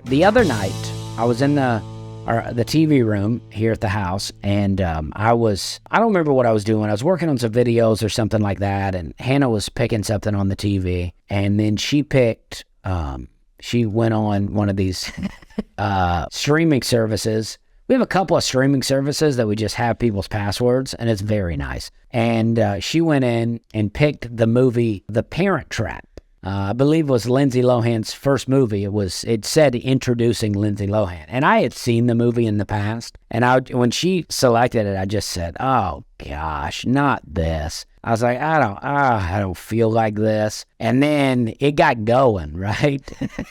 the other night, I was in the TV room here at the house, and I don't remember what I was doing. I was working on some videos or something like that, and Hannah was picking something on the TV, and then she went on one of these streaming services. We have a couple of streaming services that we just have people's passwords, and it's very nice. And she went in and picked the movie The Parent Trap. I believe it was Lindsay Lohan's first movie. It said introducing Lindsay Lohan. And I had seen the movie in the past. And when she selected it, I just said, oh gosh, not this. I was like, I don't feel like this. And then it got going, right?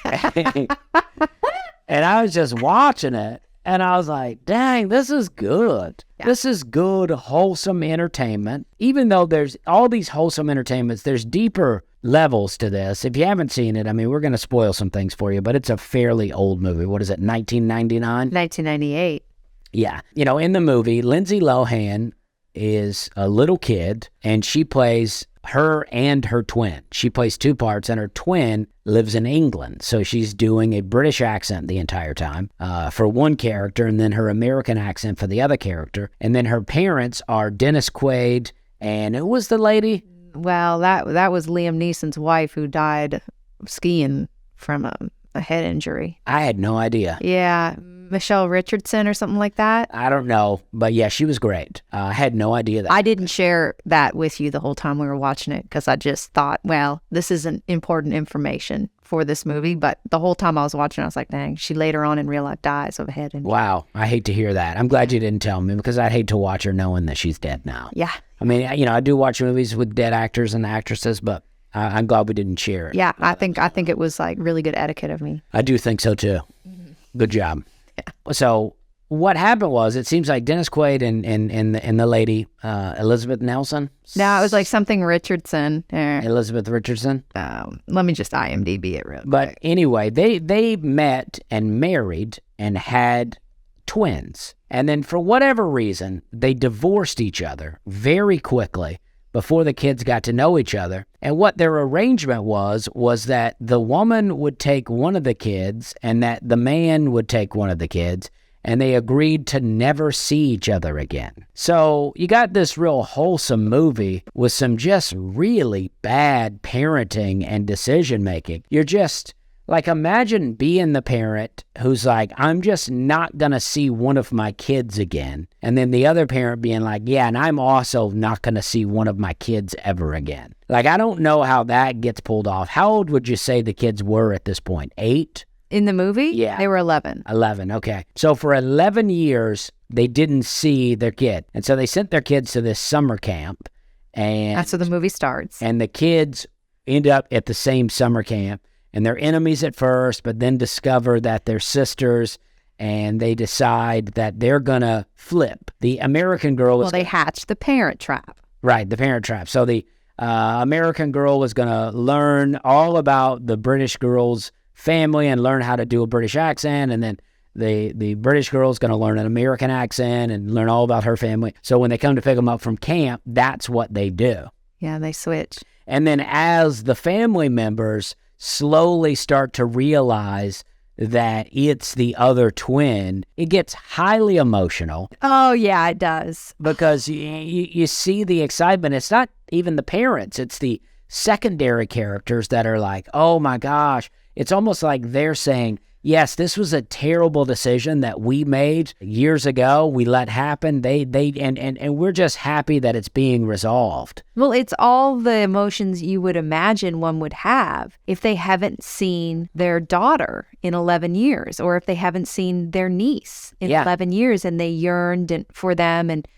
And I was just watching it. And I was like, dang, this is good. Yeah. This is good, wholesome entertainment. Even though there's all these wholesome entertainments, there's deeper levels to this. If you haven't seen it, I mean, we're going to spoil some things for you, but it's a fairly old movie. What is it, 1999? 1998. Yeah. In the movie, Lindsay Lohan is a little kid, and she plays her and her twin. She plays two parts, and her twin lives in England. So she's doing a British accent the entire time for one character, and then her American accent for the other character. And then her parents are Dennis Quaid, and who was the lady? Well, that was Liam Neeson's wife, who died skiing from a head injury. I had no idea. Yeah, Michelle Richardson or something like that. I don't know, but yeah, she was great. I had no idea that. I didn't share that with you the whole time we were watching it because I just thought, well, this isn't important information for this movie. But the whole time I was watching, I was like, dang, she later on in real life dies of a head injury. Wow, I hate to hear that. I'm glad you didn't tell me because I'd hate to watch her knowing that she's dead now. Yeah. I mean, I do watch movies with dead actors and actresses, but I'm glad we didn't share it. Yeah, I think it was like really good etiquette of me. I do think so too. Mm-hmm. Good job. Yeah. So what happened was, it seems like Dennis Quaid and the lady Elizabeth Nelson. No, it was like something Richardson. Elizabeth Richardson. Let me just IMDb it real quick. But anyway, they met and married and had twins. And then for whatever reason, they divorced each other very quickly before the kids got to know each other. And what their arrangement was that the woman would take one of the kids and that the man would take one of the kids, and they agreed to never see each other again. So you got this real wholesome movie with some just really bad parenting and decision making. You're just like, imagine being the parent who's like, I'm just not going to see one of my kids again. And then the other parent being like, yeah, and I'm also not going to see one of my kids ever again. Like, I don't know how that gets pulled off. How old would you say the kids were at this point? 8? In the movie? Yeah. They were 11. 11, okay. So for 11 years, they didn't see their kid. And so they sent their kids to this summer camp. And that's where the movie starts. And the kids end up at the same summer camp. And they're enemies at first, but then discover that they're sisters, and they decide that they're going to flip. The American girl they hatch the parent trap. Right, the parent trap. So the American girl is going to learn all about the British girl's family and learn how to do a British accent, and then the British girl is going to learn an American accent and learn all about her family. So when they come to pick them up from camp, that's what they do. Yeah, they switch. And then as the family members slowly start to realize that it's the other twin, it gets highly emotional. Oh, yeah, it does. Because you see the excitement. It's not even the parents. It's the secondary characters that are like, oh, my gosh. It's almost like they're saying, yes, this was a terrible decision that we made years ago. We let happen. And we're just happy that it's being resolved. Well, it's all the emotions you would imagine one would have if they haven't seen their daughter in 11 years, or if they haven't seen their niece in 11 years, and they yearned for them and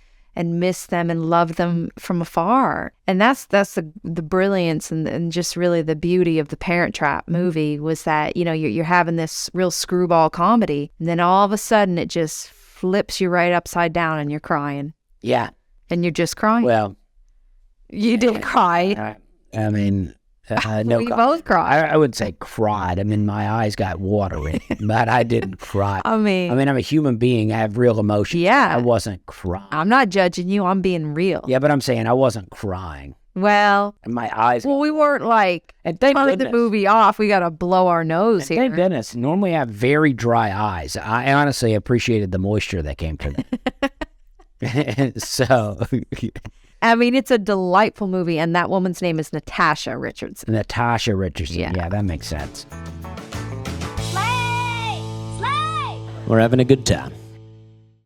miss them and love them from afar. And that's the brilliance and just really the beauty of the Parent Trap movie, was that, you're having this real screwball comedy, and then all of a sudden it just flips you right upside down and you're crying. Yeah. And you're just crying. Well, you did cry. I mean, no, we both cried. I would say cried. I mean, my eyes got watery, but I didn't cry. I mean, I'm a human being. I have real emotions. Yeah. I wasn't crying. I'm not judging you. I'm being real. Yeah, but I'm saying I wasn't crying. Well, And my eyes. well, we weren't like And thank turning the goodness. movie off. We got to blow our nose here. Thank goodness. Normally I have very dry eyes. I honestly appreciated the moisture that came through them. So, I mean, it's a delightful movie, and that woman's name is Natasha Richardson. Natasha Richardson. Yeah. Yeah, that makes sense. Slay! Slay! We're having a good time.